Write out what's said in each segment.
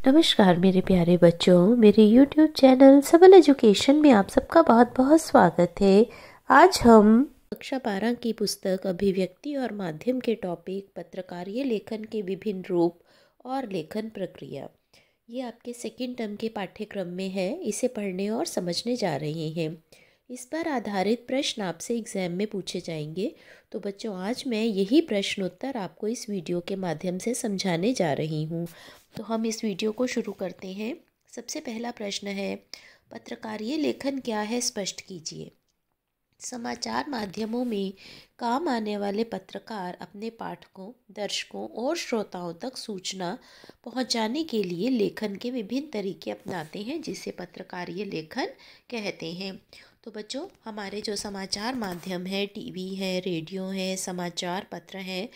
नमस्कार मेरे प्यारे बच्चों, मेरे YouTube चैनल सबल एजुकेशन में आप सबका बहुत बहुत स्वागत है। आज हम कक्षा 12 की पुस्तक अभिव्यक्ति और माध्यम के टॉपिक पत्रकारीय लेखन के विभिन्न रूप और लेखन प्रक्रिया, ये आपके सेकेंड टर्म के पाठ्यक्रम में है। इसे पढ़ने और समझने जा रहे हैं। इस पर आधारित प्रश्न आपसे एग्जाम में पूछे जाएंगे। तो बच्चों, आज मैं यही प्रश्न उत्तर आपको इस वीडियो के माध्यम से समझाने जा रही हूँ। तो हम इस वीडियो को शुरू करते हैं। सबसे पहला प्रश्न है, पत्रकारीय लेखन क्या है, स्पष्ट कीजिए। समाचार माध्यमों में काम आने वाले पत्रकार अपने पाठकों, दर्शकों और श्रोताओं तक सूचना पहुंचाने के लिए लेखन के विभिन्न तरीके अपनाते हैं, जिसे पत्रकारीय लेखन कहते हैं। तो बच्चों, हमारे जो समाचार माध्यम है, टीवी है, रेडियो है, समाचार पत्र हैं,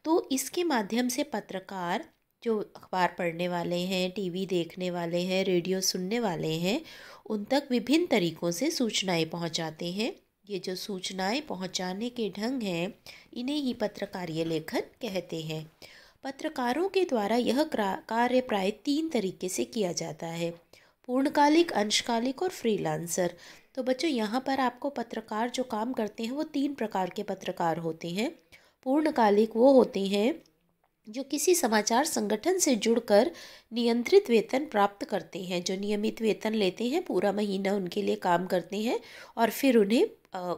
तो इसके माध्यम से पत्रकार जो अखबार पढ़ने वाले हैं, टीवी देखने वाले हैं, रेडियो सुनने वाले हैं, उन तक विभिन्न तरीक़ों से सूचनाएं पहुंचाते हैं। ये जो सूचनाएं पहुंचाने के ढंग हैं, इन्हें ही पत्रकारीय लेखन कहते हैं। पत्रकारों के द्वारा यह कार्य प्राय 3 तरीके से किया जाता है: पूर्णकालिक, अंशकालिक और फ्रीलांसर। तो बच्चों, यहाँ पर आपको पत्रकार जो काम करते हैं वो 3 प्रकार के पत्रकार होते हैं। पूर्णकालिक वो होते हैं जो किसी समाचार संगठन से जुड़कर नियंत्रित वेतन प्राप्त करते हैं, जो नियमित वेतन लेते हैं, पूरा महीना उनके लिए काम करते हैं और फिर उन्हें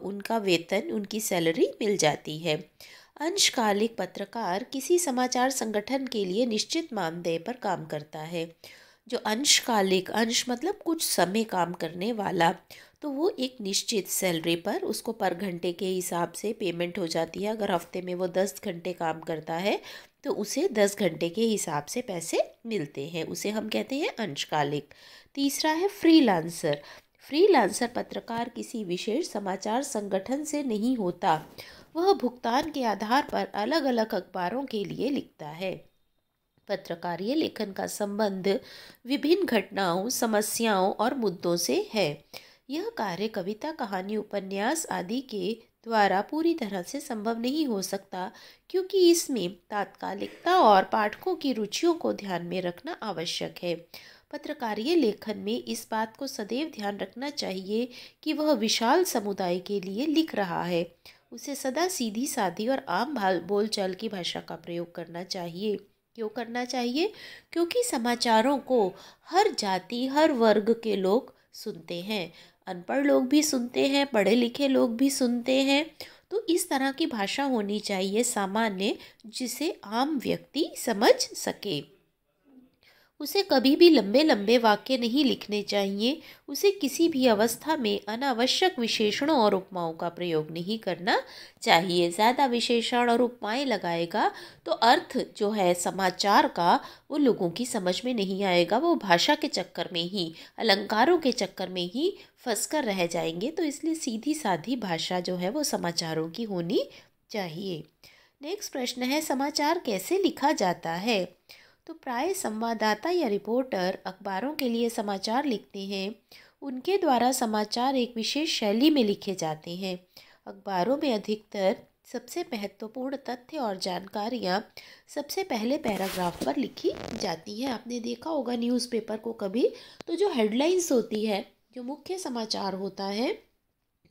उनका वेतन, उनकी सैलरी मिल जाती है। अंशकालिक पत्रकार किसी समाचार संगठन के लिए निश्चित मानदेय पर काम करता है। जो अंशकालिक, अंश मतलब कुछ समय काम करने वाला, तो वो एक निश्चित सैलरी पर, उसको पर घंटे के हिसाब से पेमेंट हो जाती है। अगर हफ्ते में वो 10 घंटे काम करता है तो उसे 10 घंटे के हिसाब से पैसे मिलते हैं, उसे हम कहते हैं अंशकालिक। तीसरा है फ्रीलांसर। फ्रीलांसर पत्रकार किसी विशेष समाचार संगठन से नहीं होता, वह भुगतान के आधार पर अलग अलग अखबारों के लिए लिखता है। पत्रकारीय लेखन का संबंध विभिन्न घटनाओं, समस्याओं और मुद्दों से है। यह कार्य कविता, कहानी, उपन्यास आदि के द्वारा पूरी तरह से संभव नहीं हो सकता, क्योंकि इसमें तात्कालिकता और पाठकों की रुचियों को ध्यान में रखना आवश्यक है। पत्रकारीय लेखन में इस बात को सदैव ध्यान रखना चाहिए कि वह विशाल समुदाय के लिए लिख रहा है। उसे सदा सीधी सादी और आम बोलचाल की भाषा का प्रयोग करना चाहिए। क्यों करना चाहिए? क्योंकि समाचारों को हर जाति, हर वर्ग के लोग सुनते हैं। अनपढ़ लोग भी सुनते हैं, पढ़े लिखे लोग भी सुनते हैं। तो इस तरह की भाषा होनी चाहिए सामान्य, जिसे आम व्यक्ति समझ सके। उसे कभी भी लंबे लंबे वाक्य नहीं लिखने चाहिए। उसे किसी भी अवस्था में अनावश्यक विशेषणों और उपमाओं का प्रयोग नहीं करना चाहिए। ज़्यादा विशेषण और उपमाएं लगाएगा तो अर्थ जो है समाचार का, वो लोगों की समझ में नहीं आएगा। वो भाषा के चक्कर में ही, अलंकारों के चक्कर में ही फंस कर रह जाएंगे। तो इसलिए सीधी सादी भाषा जो है वो समाचारों की होनी चाहिए। नेक्स्ट प्रश्न है, समाचार कैसे लिखा जाता है? तो प्राय संवाददाता या रिपोर्टर अखबारों के लिए समाचार लिखते हैं। उनके द्वारा समाचार एक विशेष शैली में लिखे जाते हैं। अखबारों में अधिकतर सबसे महत्वपूर्ण तथ्य और जानकारियाँ सबसे पहले पैराग्राफ पर लिखी जाती हैं। आपने देखा होगा न्यूज़पेपर को कभी, तो जो हेडलाइंस होती है, जो मुख्य समाचार होता है,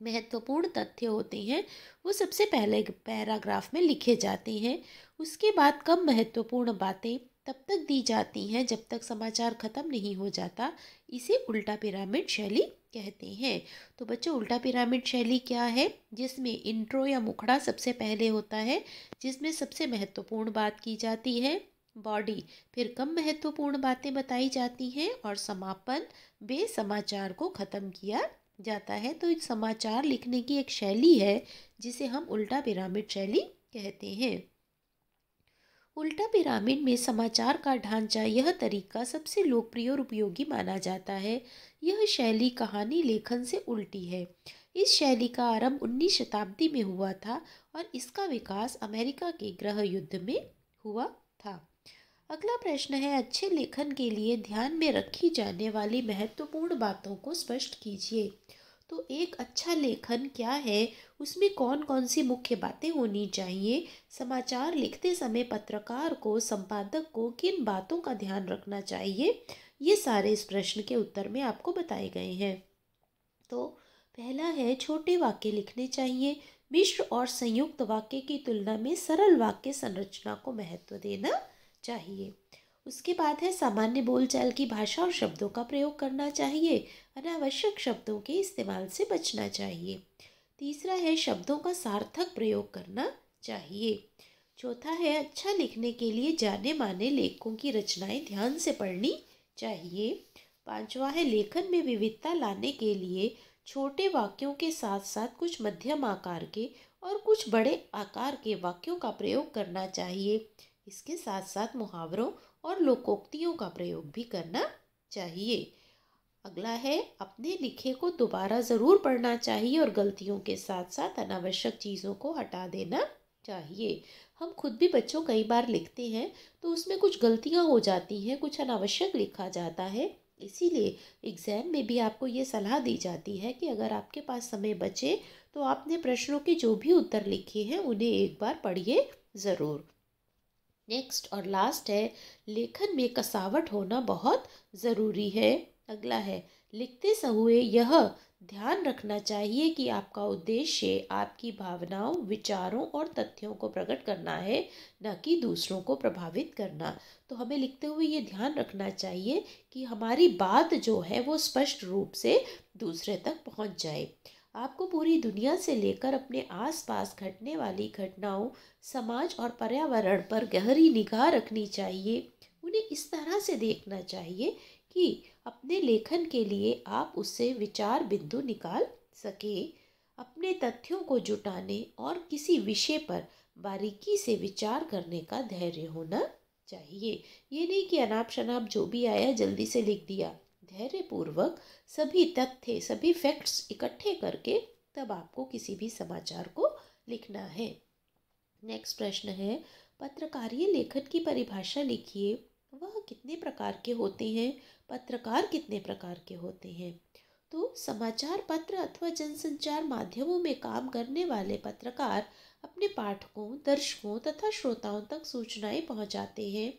महत्वपूर्ण तथ्य होते हैं, वो सबसे पहले पैराग्राफ में लिखे जाते हैं। उसके बाद कम महत्वपूर्ण बातें तब तक दी जाती हैं जब तक समाचार खत्म नहीं हो जाता। इसे उल्टा पिरामिड शैली कहते हैं। तो बच्चों, उल्टा पिरामिड शैली क्या है? जिसमें इंट्रो या मुखड़ा सबसे पहले होता है, जिसमें सबसे महत्वपूर्ण बात की जाती है, बॉडी फिर कम महत्वपूर्ण बातें बताई जाती हैं, और समापन बे समाचार को ख़त्म किया जाता है। तो इस समाचार लिखने की एक शैली है जिसे हम उल्टा पिरामिड शैली कहते हैं। उल्टा पिरामिड में समाचार का ढांचा, यह तरीका सबसे लोकप्रिय और उपयोगी माना जाता है। यह शैली कहानी लेखन से उल्टी है। इस शैली का आरंभ 19 शताब्दी में हुआ था और इसका विकास अमेरिका के गृह युद्ध में हुआ था। अगला प्रश्न है, अच्छे लेखन के लिए ध्यान में रखी जाने वाली महत्वपूर्ण बातों को स्पष्ट कीजिए। तो एक अच्छा लेखन क्या है, उसमें कौन कौन सी मुख्य बातें होनी चाहिए, समाचार लिखते समय पत्रकार को, संपादक को किन बातों का ध्यान रखना चाहिए, ये सारे इस प्रश्न के उत्तर में आपको बताए गए हैं। तो पहला है, छोटे वाक्य लिखने चाहिए। मिश्र और संयुक्त वाक्य की तुलना में सरल वाक्य संरचना को महत्व देना चाहिए। उसके बाद है, सामान्य बोलचाल की भाषा और शब्दों का प्रयोग करना चाहिए। अनावश्यक शब्दों के इस्तेमाल से बचना चाहिए। तीसरा है, शब्दों का सार्थक प्रयोग करना चाहिए। चौथा है, अच्छा लिखने के लिए जाने माने लेखकों की रचनाएं ध्यान से पढ़नी चाहिए। पांचवा है, लेखन में विविधता लाने के लिए छोटे वाक्यों के साथ साथ कुछ मध्यम आकार के और कुछ बड़े आकार के वाक्यों का प्रयोग करना चाहिए। इसके साथ साथ मुहावरों और लोकोक्तियों का प्रयोग भी करना चाहिए। अगला है, अपने लिखे को दोबारा ज़रूर पढ़ना चाहिए और गलतियों के साथ साथ अनावश्यक चीज़ों को हटा देना चाहिए। हम खुद भी बच्चों कई बार लिखते हैं तो उसमें कुछ गलतियां हो जाती हैं, कुछ अनावश्यक लिखा जाता है। इसीलिए एग्ज़ाम में भी आपको ये सलाह दी जाती है कि अगर आपके पास समय बचे तो आपने प्रश्नों के जो भी उत्तर लिखे हैं उन्हें एक बार पढ़िए ज़रूर। नेक्स्ट और लास्ट है, लेखन में कसावट होना बहुत ज़रूरी है। अगला है, लिखते समय यह ध्यान रखना चाहिए कि आपका उद्देश्य आपकी भावनाओं, विचारों और तथ्यों को प्रकट करना है, न कि दूसरों को प्रभावित करना। तो हमें लिखते हुए ये ध्यान रखना चाहिए कि हमारी बात जो है वो स्पष्ट रूप से दूसरे तक पहुंच जाए। आपको पूरी दुनिया से लेकर अपने आसपास घटने वाली घटनाओं, समाज और पर्यावरण पर गहरी निगाह रखनी चाहिए। उन्हें इस तरह से देखना चाहिए कि अपने लेखन के लिए आप उससे विचार बिंदु निकाल सके। अपने तथ्यों को जुटाने और किसी विषय पर बारीकी से विचार करने का धैर्य होना चाहिए। ये नहीं कि अनाप शनाप जो भी आया जल्दी से लिख दिया। धैर्यपूर्वक सभी तथ्य, सभी फैक्ट्स इकट्ठे करके तब आपको किसी भी समाचार को लिखना है। नेक्स्ट प्रश्न है, पत्रकारीय लेखन की परिभाषा लिखिए। वह कितने प्रकार के होते हैं? पत्रकार कितने प्रकार के होते हैं? तो समाचार पत्र अथवा जनसंचार माध्यमों में काम करने वाले पत्रकार अपने पाठकों, दर्शकों तथा श्रोताओं तक सूचनाएं पहुंचाते हैं।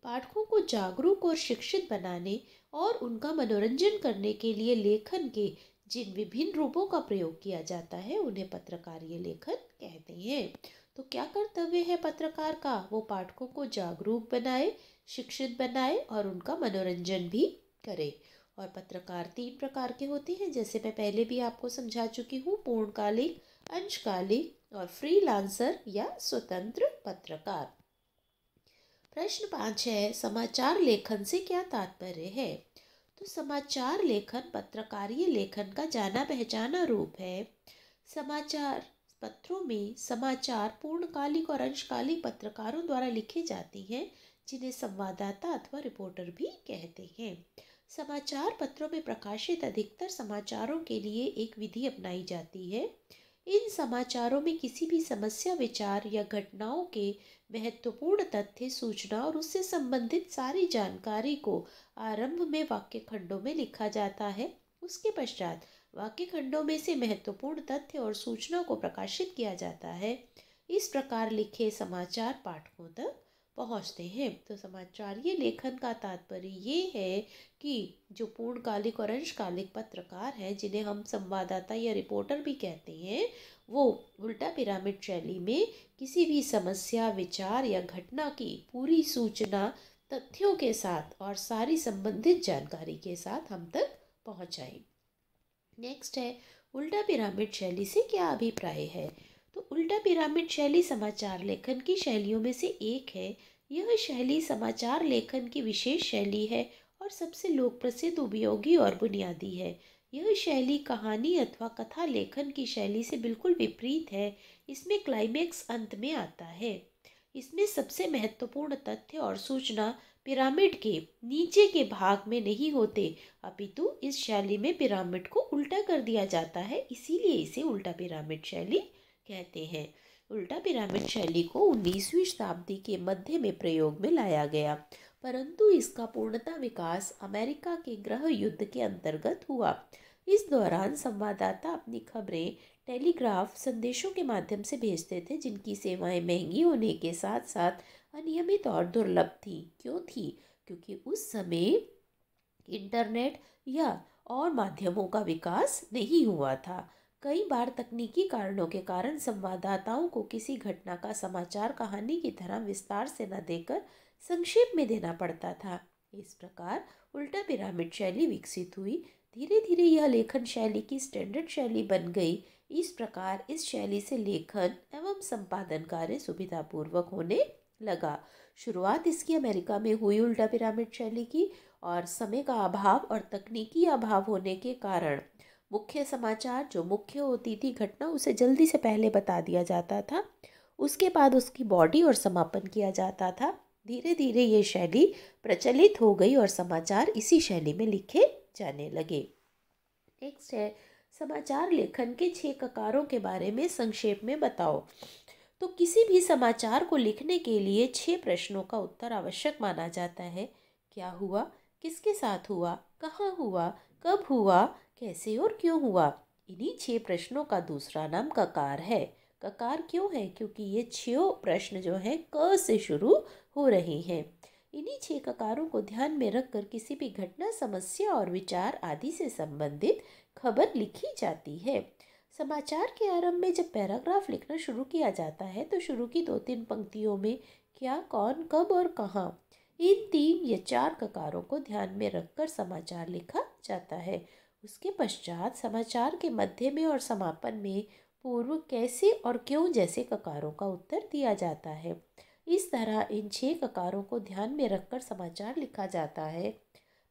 पाठकों को जागरूक और शिक्षित बनाने और उनका मनोरंजन करने के लिए लेखन के जिन विभिन्न रूपों का प्रयोग किया जाता है उन्हें पत्रकारीय लेखन कहते हैं। तो क्या कर्तव्य है पत्रकार का? वो पाठकों को जागरूक बनाए, शिक्षित बनाए और उनका मनोरंजन भी करे। और पत्रकार 3 प्रकार के होते हैं, जैसे मैं पहले भी आपको समझा चुकी हूँ, पूर्णकालिक, अंशकालिक और फ्रीलांसर या स्वतंत्र पत्रकार। प्रश्न 5 है, समाचार लेखन से क्या तात्पर्य है? तो समाचार लेखन पत्रकारीय लेखन का जाना पहचाना रूप है। समाचार पत्रों में समाचार पूर्णकालिक और अंशकालिक पत्रकारों द्वारा लिखे जाते हैं, जिन्हें संवाददाता अथवा रिपोर्टर भी कहते हैं। समाचार पत्रों में प्रकाशित अधिकतर समाचारों के लिए एक विधि अपनाई जाती है। इन समाचारों में किसी भी समस्या, विचार या घटनाओं के महत्वपूर्ण तथ्य, सूचना और उससे संबंधित सारी जानकारी को आरंभ में वाक्य खंडों में लिखा जाता है। उसके पश्चात वाक्य खंडों में से महत्वपूर्ण तथ्य और सूचना को प्रकाशित किया जाता है। इस प्रकार लिखे समाचार पाठकों तक पहुंचते हैं। तो समाचारीय लेखन का तात्पर्य ये है कि जो पूर्णकालिक और अंशकालिक पत्रकार हैं, जिन्हें हम संवाददाता या रिपोर्टर भी कहते हैं, वो उल्टा पिरामिड शैली में किसी भी समस्या, विचार या घटना की पूरी सूचना तथ्यों के साथ और सारी संबंधित जानकारी के साथ हम तक पहुंचाएं। नेक्स्ट है, उल्टा पिरामिड शैली से क्या अभिप्राय है? तो उल्टा पिरामिड शैली समाचार लेखन की शैलियों में से एक है। यह शैली समाचार लेखन की विशेष शैली है और सबसे लोक प्रसिद्ध, उपयोगी और बुनियादी है। यह शैली कहानी अथवा कथा लेखन की शैली से बिल्कुल विपरीत है। इसमें क्लाइमेक्स अंत में आता है। इसमें सबसे महत्वपूर्ण तथ्य और सूचना पिरामिड के नीचे के भाग में नहीं होते, अपितु इस शैली में पिरामिड को उल्टा कर दिया जाता है, इसीलिए इसे उल्टा पिरामिड शैली कहते हैं। उल्टा पिरामिड शैली को 19वीं शताब्दी के मध्य में प्रयोग में लाया गया, परंतु इसका पूर्णतः विकास अमेरिका के गृह युद्ध के अंतर्गत हुआ। इस दौरान संवाददाता अपनी खबरें टेलीग्राफ संदेशों के माध्यम से भेजते थे, जिनकी सेवाएं महंगी होने के साथ साथ अनियमित और दुर्लभ थी। क्यों थी? क्योंकि उस समय इंटरनेट या और माध्यमों का विकास नहीं हुआ था। कई बार तकनीकी कारणों के कारण संवाददाताओं को किसी घटना का समाचार कहानी की तरह विस्तार से न देकर संक्षेप में देना पड़ता था। इस प्रकार उल्टा पिरामिड शैली विकसित हुई। धीरे धीरे यह लेखन शैली की स्टैंडर्ड शैली बन गई। इस प्रकार इस शैली से लेखन एवं संपादन कार्य सुविधापूर्वक होने लगा। शुरुआत इसकी अमेरिका में हुई उल्टा पिरामिड शैली की, और समय का अभाव और तकनीकी अभाव होने के कारण मुख्य समाचार जो मुख्य होती थी घटना, उसे जल्दी से पहले बता दिया जाता था। उसके बाद उसकी बॉडी और समापन किया जाता था। धीरे धीरे ये शैली प्रचलित हो गई और समाचार इसी शैली में लिखे जाने लगे। नेक्स्ट है, समाचार लेखन के 6 ककारों के बारे में संक्षेप में बताओ। तो किसी भी समाचार को लिखने के लिए 6 प्रश्नों का उत्तर आवश्यक माना जाता है। क्या हुआ, किसके साथ हुआ, कहाँ हुआ, कब हुआ, कैसे और क्यों हुआ। इन्हीं 6 प्रश्नों का दूसरा नाम ककार है। ककार क्यों है? क्योंकि ये 6 प्रश्न जो हैं क से शुरू हो रहे हैं। इन्हीं 6 ककारों को ध्यान में रखकर किसी भी घटना, समस्या और विचार आदि से संबंधित खबर लिखी जाती है। समाचार के आरंभ में जब पैराग्राफ लिखना शुरू किया जाता है तो शुरू की 2-3 पंक्तियों में क्या, कौन, कब और कहाँ, इन 3 या 4 ककारों को ध्यान में रखकर समाचार लिखा जाता है। उसके पश्चात समाचार के मध्य में और समापन में पूर्व, कैसे और क्यों जैसे ककारों का उत्तर दिया जाता है। इस तरह इन 6 ककारों को ध्यान में रखकर समाचार लिखा जाता है।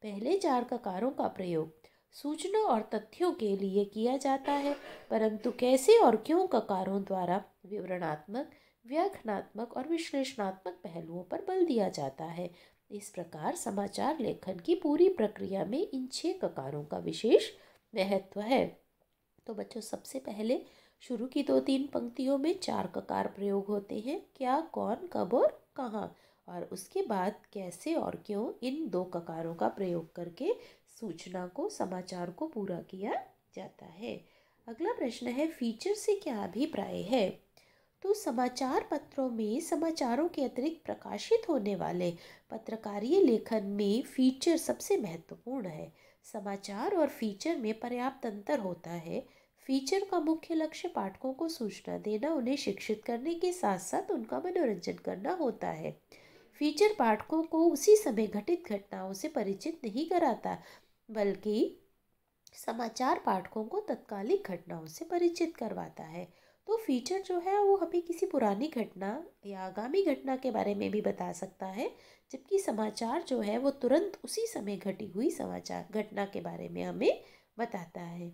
पहले 4 ककारों का प्रयोग सूचना और तथ्यों के लिए किया जाता है, परंतु कैसे और क्यों ककारों द्वारा विवरणात्मक, व्याख्यानात्मक और विश्लेषणात्मक पहलुओं पर बल दिया जाता है। इस प्रकार समाचार लेखन की पूरी प्रक्रिया में इन 6 ककारों का विशेष महत्व है। तो बच्चों, सबसे पहले शुरू की 2-3 पंक्तियों में 4 ककार प्रयोग होते हैं, क्या, कौन, कब और कहाँ। और उसके बाद कैसे और क्यों, इन 2 ककारों का प्रयोग करके सूचना को, समाचार को पूरा किया जाता है। अगला प्रश्न है, फीचर से क्या अभिप्राय है। तो समाचार पत्रों में समाचारों के अतिरिक्त प्रकाशित होने वाले पत्रकारीय लेखन में फीचर सबसे महत्वपूर्ण है। समाचार और फीचर में पर्याप्त अंतर होता है। फीचर का मुख्य लक्ष्य पाठकों को सूचना देना, उन्हें शिक्षित करने के साथ साथ उनका मनोरंजन करना होता है। फीचर पाठकों को उसी समय घटित घटनाओं से परिचित नहीं कराता, बल्कि समाचार पाठकों को तत्कालिक घटनाओं से परिचित करवाता है। तो फीचर जो है वो हमें किसी पुरानी घटना या आगामी घटना के बारे में भी बता सकता है, जबकि समाचार जो है वो तुरंत उसी समय घटी हुई समाचार घटना के बारे में हमें बताता है।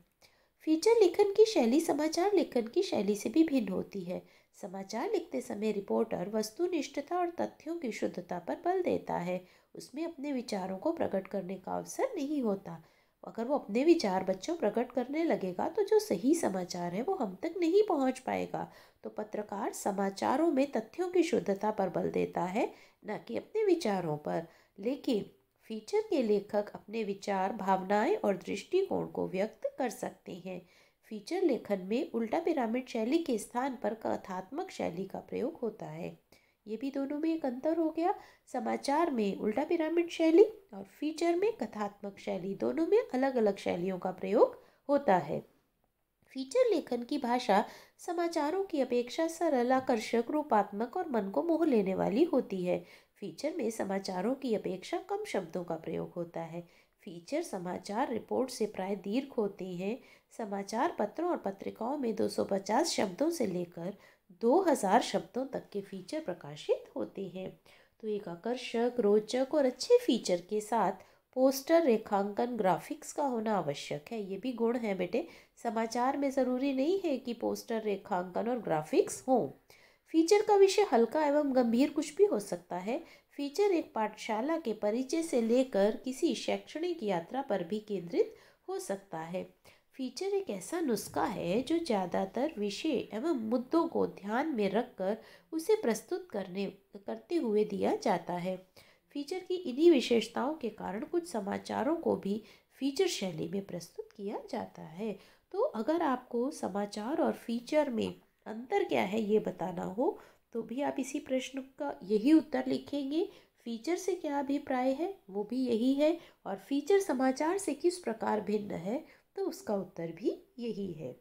फीचर लेखन की शैली समाचार लेखन की शैली से भी भिन्न होती है। समाचार लिखते समय रिपोर्टर वस्तुनिष्ठता और तथ्यों की शुद्धता पर बल देता है। उसमें अपने विचारों को प्रकट करने का अवसर नहीं होता। अगर वो अपने विचार बच्चों प्रकट करने लगेगा तो जो सही समाचार है वो हम तक नहीं पहुंच पाएगा। तो पत्रकार समाचारों में तथ्यों की शुद्धता पर बल देता है, न कि अपने विचारों पर। लेकिन फीचर के लेखक अपने विचार, भावनाएं और दृष्टिकोण को व्यक्त कर सकते हैं। फीचर लेखन में उल्टा पिरामिड शैली के स्थान पर कथात्मक शैली का प्रयोग होता है। ये भी दोनों में एक अंतर हो गया। समाचार में उल्टा पिरामिड शैली और फीचर में कथात्मक शैली, दोनों में अलग अलग शैलियों का प्रयोग होता है। फीचर लेखन की भाषा समाचारों की अपेक्षा सरल, आकर्षक, रूपात्मक और मन को मोह लेने वाली होती है। फीचर में समाचारों की अपेक्षा कम शब्दों का प्रयोग होता है। फीचर समाचार रिपोर्ट से प्राय दीर्घ होते हैं। समाचार पत्रों और पत्रिकाओं में 250 शब्दों से लेकर 2000 शब्दों तक के फीचर प्रकाशित होते हैं। तो एक आकर्षक, रोचक और अच्छे फीचर के साथ पोस्टर, रेखांकन, ग्राफिक्स का होना आवश्यक है। ये भी गुण है बेटे। समाचार में ज़रूरी नहीं है कि पोस्टर, रेखांकन और ग्राफिक्स हों। फीचर का विषय हल्का एवं गंभीर कुछ भी हो सकता है। फीचर एक पाठशाला के परिचय से लेकर किसी शैक्षणिक यात्रा पर भी केंद्रित हो सकता है। फीचर एक ऐसा नुस्खा है जो ज़्यादातर विषय एवं मुद्दों को ध्यान में रखकर उसे प्रस्तुत करते हुए दिया जाता है। फीचर की इन्हीं विशेषताओं के कारण कुछ समाचारों को भी फीचर शैली में प्रस्तुत किया किया जाता है। तो अगर आपको समाचार और फीचर में अंतर क्या है ये बताना हो तो भी आप इसी प्रश्न का यही उत्तर लिखेंगे। फीचर से क्या अभिप्राय है वो भी यही है, और फीचर समाचार से किस प्रकार भिन्न है तो उसका उत्तर भी यही है।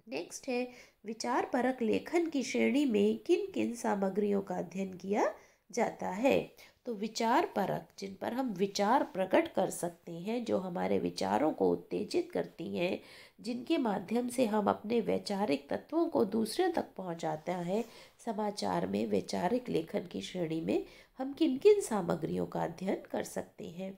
नेक्स्ट है, विचार परक लेखन की श्रेणी में किन किन सामग्रियों का अध्ययन किया जाता है। तो विचार परक, जिन पर हम विचार प्रकट कर सकते हैं, जो हमारे विचारों को उत्तेजित करती हैं, जिनके माध्यम से हम अपने वैचारिक तत्वों को दूसरे तक पहुंचाता है, समाचार में वैचारिक लेखन की श्रेणी में हम किन किन सामग्रियों का अध्ययन कर सकते हैं।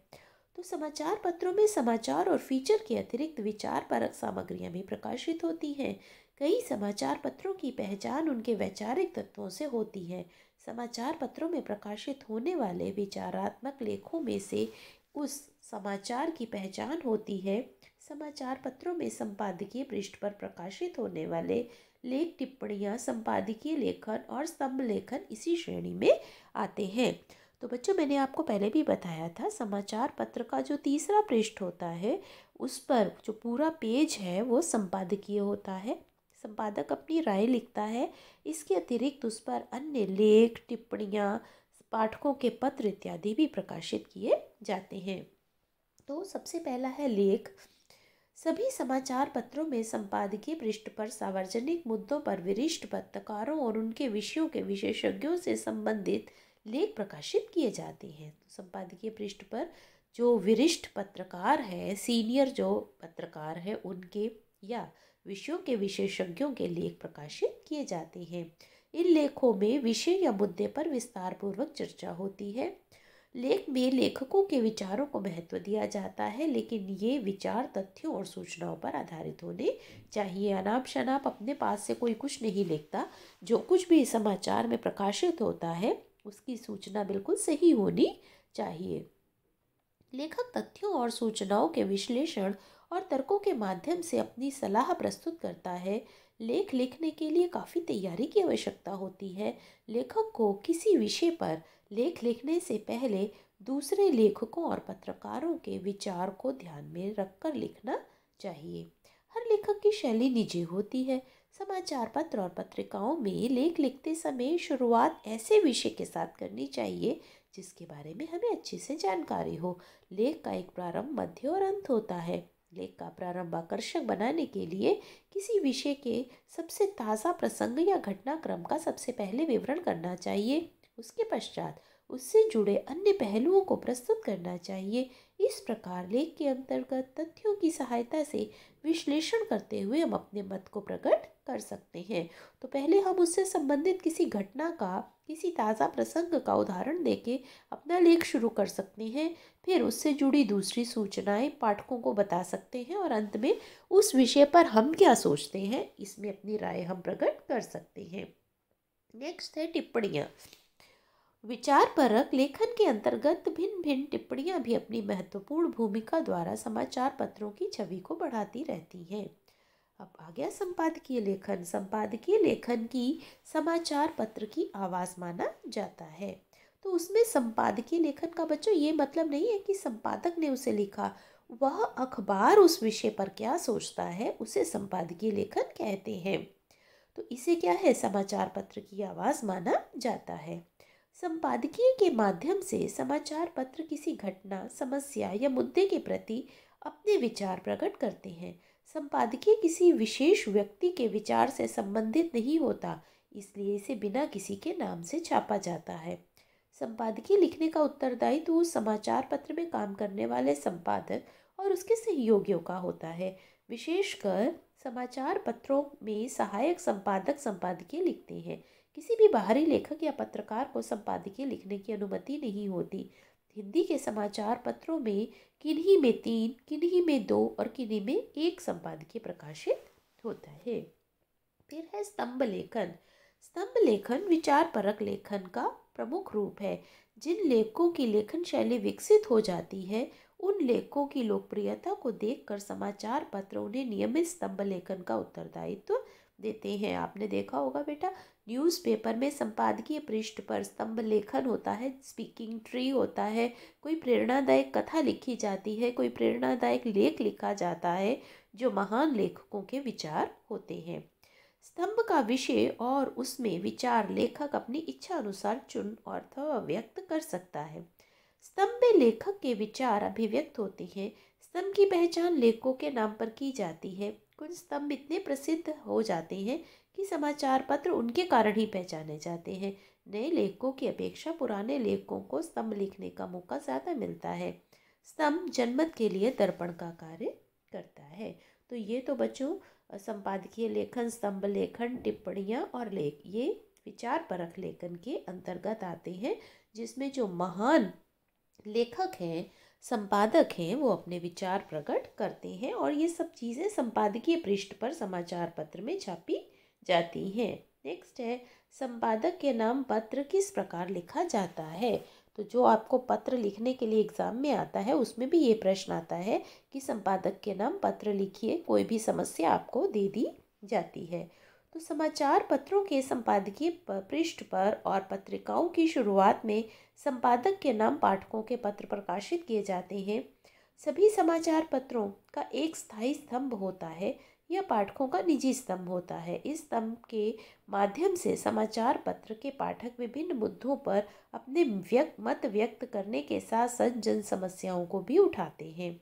तो समाचार पत्रों में समाचार और फीचर के अतिरिक्त विचार परक सामग्रियां भी प्रकाशित होती हैं। कई समाचार पत्रों की पहचान उनके वैचारिक तत्वों से होती है। समाचार पत्रों में प्रकाशित होने वाले विचारात्मक लेखों में से उस समाचार की पहचान होती है। समाचार पत्रों में संपादकीय पृष्ठ पर प्रकाशित होने वाले लेख, टिप्पणियां, संपादकीय लेखन और स्तंभ लेखन इसी श्रेणी में आते हैं। तो बच्चों, मैंने आपको पहले भी बताया था, समाचार पत्र का जो तीसरा पृष्ठ होता है उस पर जो पूरा पेज है वो संपादकीय होता है। संपादक अपनी राय लिखता है। इसके अतिरिक्त उस पर अन्य लेख, टिप्पणियाँ, पाठकों के पत्र इत्यादि भी प्रकाशित किए जाते हैं। तो सबसे पहला है लेख। सभी समाचार पत्रों में संपादकीय पृष्ठ पर सार्वजनिक मुद्दों पर वरिष्ठ पत्रकारों और उनके विषयों के विशेषज्ञों से संबंधित लेख प्रकाशित किए जाते हैं। तो संपादकीय पृष्ठ पर जो वरिष्ठ पत्रकार है, सीनियर जो पत्रकार है, उनके या विषयों के विशेषज्ञों के लेख प्रकाशित किए जाते हैं। इन लेखों में विषय या मुद्दे पर विस्तार पूर्वक चर्चा होती है। लेख में लेखकों के विचारों को महत्व दिया जाता है, लेकिन ये विचार तथ्यों और सूचनाओं पर आधारित होने चाहिए। अनाप शनाप अपने पास से कोई कुछ नहीं लिखता। जो कुछ भी समाचार में प्रकाशित होता है उसकी सूचना बिल्कुल सही होनी चाहिए। लेखक तथ्यों और सूचनाओं के विश्लेषण और तर्कों के माध्यम से अपनी सलाह प्रस्तुत करता है। लेख लिखने के लिए काफ़ी तैयारी की आवश्यकता होती है। लेखक को किसी विषय पर लेख लिखने से पहले दूसरे लेखकों और पत्रकारों के विचार को ध्यान में रखकर लिखना चाहिए। हर लेखक की शैली निजी होती है। समाचार पत्र और पत्रिकाओं में लेख लिखते समय शुरुआत ऐसे विषय के साथ करनी चाहिए जिसके बारे में हमें अच्छे से जानकारी हो। लेख का एक प्रारंभ, मध्य और अंत होता है। लेख का प्रारंभ आकर्षक बनाने के लिए किसी विषय के सबसे ताज़ा प्रसंग या घटनाक्रम का सबसे पहले विवरण करना चाहिए। उसके पश्चात उससे जुड़े अन्य पहलुओं को प्रस्तुत करना चाहिए। इस प्रकार लेख के अंतर्गत तथ्यों की सहायता से विश्लेषण करते हुए हम अपने मत को प्रकट कर सकते हैं। तो पहले हम उससे संबंधित किसी घटना का, किसी ताज़ा प्रसंग का उदाहरण देके अपना लेख शुरू कर सकते हैं। फिर उससे जुड़ी दूसरी सूचनाएं पाठकों को बता सकते हैं और अंत में उस विषय पर हम क्या सोचते हैं इसमें अपनी राय हम प्रकट कर सकते हैं। नेक्स्ट है टिप्पणियाँ। विचार परक लेखन के अंतर्गत भिन्न भिन्न टिप्पणियां भी अपनी महत्वपूर्ण भूमिका द्वारा समाचार पत्रों की छवि को बढ़ाती रहती हैं। अब आ गया संपादकीय लेखन। संपादकीय लेखन की समाचार पत्र की आवाज़ माना जाता है। तो उसमें संपादकीय लेखन का बच्चों ये मतलब नहीं है कि संपादक ने उसे लिखा। वह अखबार उस विषय पर क्या सोचता है उसे संपादकीय लेखन कहते हैं। तो इसे क्या है, समाचार पत्र की आवाज़ माना जाता है। संपादकीय के माध्यम से समाचार पत्र किसी घटना, समस्या या मुद्दे के प्रति अपने विचार प्रकट करते हैं। संपादकीय किसी विशेष व्यक्ति के विचार से संबंधित नहीं होता, इसलिए इसे बिना किसी के नाम से छापा जाता है। संपादकीय लिखने का उत्तरदायित्व उस समाचार पत्र में काम करने वाले संपादक और उसके सहयोगियों का होता है। विशेषकर समाचार पत्रों में सहायक संपादक संपादकीय लिखते हैं। किसी भी बाहरी लेखक या पत्रकार को संपादकीय लिखने की अनुमति नहीं होती। हिंदी के समाचार पत्रों में किन्हीं में 3, किन्हीं में 2 और किन्हीं में 1 संपादकीय प्रकाशित होता है। फिर है स्तंभ लेखन। स्तंभ लेखन विचार परक लेखन का प्रमुख रूप है। जिन लेखकों की लेखन शैली विकसित हो जाती है उन लेखकों की लोकप्रियता को देखकर समाचार पत्र उन्हें नियमित स्तंभ लेखन का उत्तरदायित्व देते हैं। आपने देखा होगा बेटा, न्यूज़पेपर में संपादकीय पृष्ठ पर स्तंभ लेखन होता है, स्पीकिंग ट्री होता है, कोई प्रेरणादायक कथा लिखी जाती है, कोई प्रेरणादायक लेख लिखा जाता है जो महान लेखकों के विचार होते हैं। स्तंभ का विषय और उसमें विचार लेखक अपनी इच्छा अनुसार चुन और अथवा व्यक्त कर सकता है। स्तंभ में लेखक के विचार अभिव्यक्त होते हैं। स्तंभ की पहचान लेखकों के नाम पर की जाती है। कुछ स्तंभ इतने प्रसिद्ध हो जाते हैं कि समाचार पत्र उनके कारण ही पहचाने जाते हैं। नए लेखकों की अपेक्षा पुराने लेखकों को स्तंभ लिखने का मौका ज़्यादा मिलता है। स्तंभ जनमत के लिए दर्पण का कार्य करता है। तो ये तो बच्चों संपादकीय लेखन, स्तंभ लेखन, टिप्पणियाँ और लेख, ये विचार परक लेखन के अंतर्गत आते हैं, जिसमें जो महान लेखक हैं, संपादक हैं, वो अपने विचार प्रकट करते हैं और ये सब चीज़ें संपादकीय पृष्ठ पर समाचार पत्र में छापी जाती हैं। नेक्स्ट है, संपादक के नाम पत्र किस प्रकार लिखा जाता है। तो जो आपको पत्र लिखने के लिए एग्ज़ाम में आता है उसमें भी ये प्रश्न आता है कि संपादक के नाम पत्र लिखिए, कोई भी समस्या आपको दे दी जाती है। तो समाचार पत्रों के संपादकीय पृष्ठ पर और पत्रिकाओं की शुरुआत में संपादक के नाम पाठकों के पत्र प्रकाशित किए जाते हैं। सभी समाचार पत्रों का एक स्थायी स्तंभ होता है या पाठकों का निजी स्तंभ होता है। इस स्तंभ के माध्यम से समाचार पत्र के पाठक विभिन्न मुद्दों पर अपने मत व्यक्त करने के साथ साथ जन समस्याओं को भी उठाते हैं।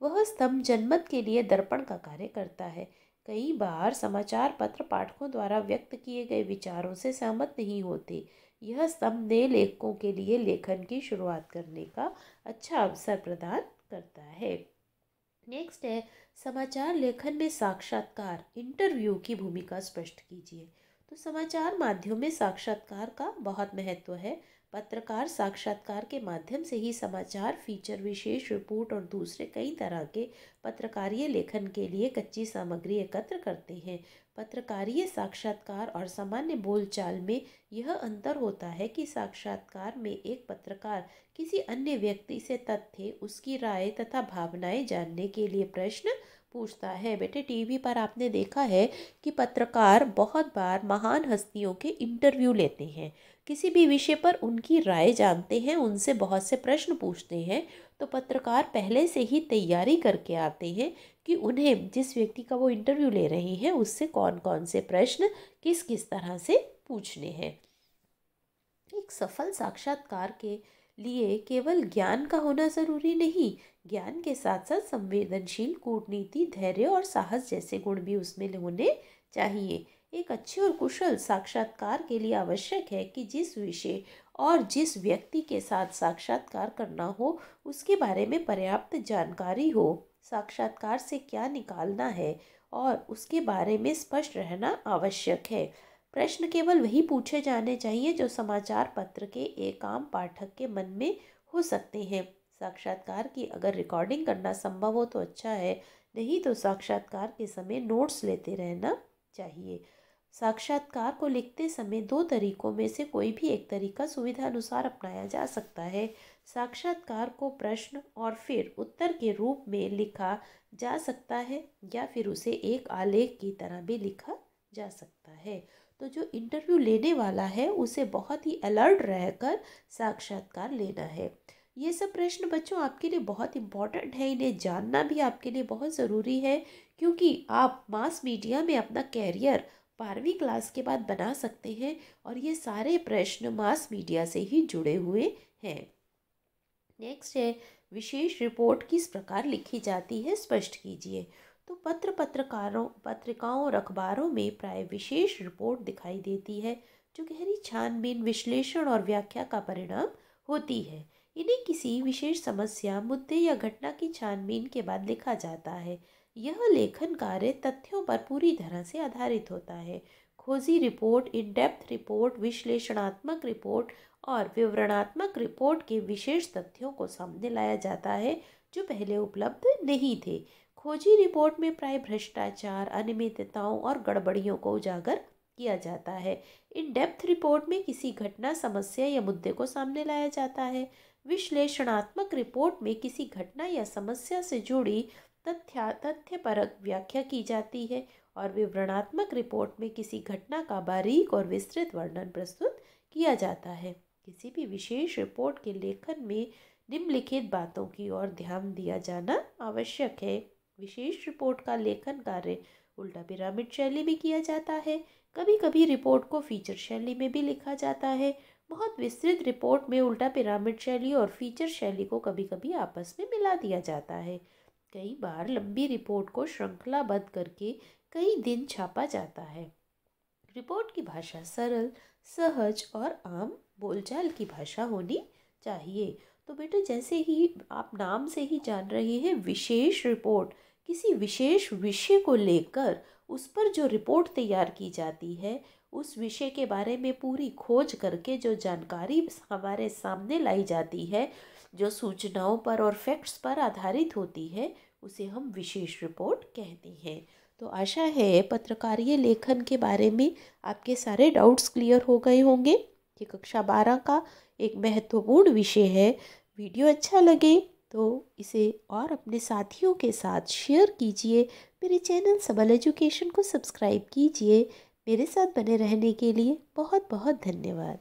वह स्तंभ जनमत के लिए दर्पण का कार्य करता है। कई बार समाचार पत्र पाठकों द्वारा व्यक्त किए गए विचारों से सहमत नहीं होते। यह स्तंभ नए लेखकों के लिए लेखन की शुरुआत करने का अच्छा अवसर प्रदान करता है। नेक्स्ट है, समाचार लेखन में साक्षात्कार, इंटरव्यू की भूमिका स्पष्ट कीजिए। तो समाचार माध्यम में साक्षात्कार का बहुत महत्व है। पत्रकार साक्षात्कार के माध्यम से ही समाचार, फीचर, विशेष रिपोर्ट और दूसरे कई तरह के पत्रकारीय लेखन के लिए कच्ची सामग्री एकत्र करते हैं। पत्रकारीय साक्षात्कार और सामान्य बोलचाल में यह अंतर होता है कि साक्षात्कार में एक पत्रकार किसी अन्य व्यक्ति से तथ्य, उसकी राय तथा भावनाएं जानने के लिए प्रश्न पूछता है। बेटे, टीवी पर आपने देखा है कि पत्रकार बहुत बार महान हस्तियों के इंटरव्यू लेते हैं, किसी भी विषय पर उनकी राय जानते हैं, उनसे बहुत से प्रश्न पूछते हैं। तो पत्रकार पहले से ही तैयारी करके आते हैं कि उन्हें जिस व्यक्ति का वो इंटरव्यू ले रहे हैं उससे कौन कौन से प्रश्न किस किस तरह से पूछने हैं। एक सफल साक्षात्कार के लिए केवल ज्ञान का होना जरूरी नहीं, ज्ञान के साथ साथ संवेदनशील, कूटनीति, धैर्य और साहस जैसे गुण भी उसमें होने चाहिए। एक अच्छे और कुशल साक्षात्कार के लिए आवश्यक है कि जिस विषय और जिस व्यक्ति के साथ साक्षात्कार करना हो उसके बारे में पर्याप्त जानकारी हो, साक्षात्कार से क्या निकालना है और उसके बारे में स्पष्ट रहना आवश्यक है। प्रश्न केवल वही पूछे जाने चाहिए जो समाचार पत्र के एक आम पाठक के मन में हो सकते हैं। साक्षात्कार की अगर रिकॉर्डिंग करना संभव हो तो अच्छा है, नहीं तो साक्षात्कार के समय नोट्स लेते रहना चाहिए। साक्षात्कार को लिखते समय दो तरीकों में से कोई भी एक तरीका सुविधा अनुसार अपनाया जा सकता है। साक्षात्कार को प्रश्न और फिर उत्तर के रूप में लिखा जा सकता है या फिर उसे एक आलेख की तरह भी लिखा जा सकता है। तो जो इंटरव्यू लेने वाला है उसे बहुत ही अलर्ट रहकर साक्षात्कार लेना है। ये सब प्रश्न बच्चों आपके लिए बहुत इम्पॉर्टेंट है, इन्हें जानना भी आपके लिए बहुत ज़रूरी है, क्योंकि आप मास मीडिया में अपना कैरियर 12वीं क्लास के बाद बना सकते हैं और ये सारे प्रश्न मास मीडिया से ही जुड़े हुए हैं। नेक्स्ट है, विशेष रिपोर्ट किस प्रकार लिखी जाती है, स्पष्ट कीजिए। तो पत्रिकाओं और अखबारों में प्राय विशेष रिपोर्ट दिखाई देती है जो गहरी छानबीन, विश्लेषण और व्याख्या का परिणाम होती है। इन्हें किसी विशेष समस्या, मुद्दे या घटना की छानबीन के बाद लिखा जाता है। यह लेखन कार्य तथ्यों पर पूरी तरह से आधारित होता है। खोजी रिपोर्ट, इन डेप्थ रिपोर्ट, विश्लेषणात्मक रिपोर्ट और विवरणात्मक रिपोर्ट के विशेष तथ्यों को सामने लाया जाता है जो पहले उपलब्ध नहीं थे। खोजी रिपोर्ट में प्राय भ्रष्टाचार, अनियमितताओं और गड़बड़ियों को उजागर किया जाता है। इन डेप्थ रिपोर्ट में किसी घटना, समस्या या मुद्दे को सामने लाया जाता है। विश्लेषणात्मक रिपोर्ट में किसी घटना या समस्या से जुड़ी तथ्यपरक व्याख्या की जाती है और विवरणात्मक रिपोर्ट में किसी घटना का बारीक और विस्तृत वर्णन प्रस्तुत किया जाता है। किसी भी विशेष रिपोर्ट के लेखन में निम्नलिखित बातों की ओर ध्यान दिया जाना आवश्यक है। विशेष रिपोर्ट का लेखन कार्य उल्टा पिरामिड शैली में किया जाता है। कभी कभी रिपोर्ट को फीचर शैली में भी लिखा जाता है। बहुत विस्तृत रिपोर्ट में उल्टा पिरामिड शैली और फीचर शैली को कभी कभी आपस में मिला दिया जाता है। कई बार लंबी रिपोर्ट को श्रृंखलाबद्ध करके कई दिन छापा जाता है। रिपोर्ट की भाषा सरल, सहज और आम बोलचाल की भाषा होनी चाहिए। तो बेटे, जैसे ही आप नाम से ही जान रहे हैं, विशेष रिपोर्ट किसी विशेष विषय को लेकर उस पर जो रिपोर्ट तैयार की जाती है, उस विषय के बारे में पूरी खोज करके जो जानकारी हमारे सामने लाई जाती है, जो सूचनाओं पर और फैक्ट्स पर आधारित होती है, उसे हम विशेष रिपोर्ट कहते हैं। तो आशा है पत्रकारीय लेखन के बारे में आपके सारे डाउट्स क्लियर हो गए होंगे। ये कक्षा 12 का एक महत्वपूर्ण विषय है। वीडियो अच्छा लगे तो इसे और अपने साथियों के साथ शेयर कीजिए। मेरे चैनल सबल एजुकेशन को सब्सक्राइब कीजिए। मेरे साथ बने रहने के लिए बहुत बहुत धन्यवाद।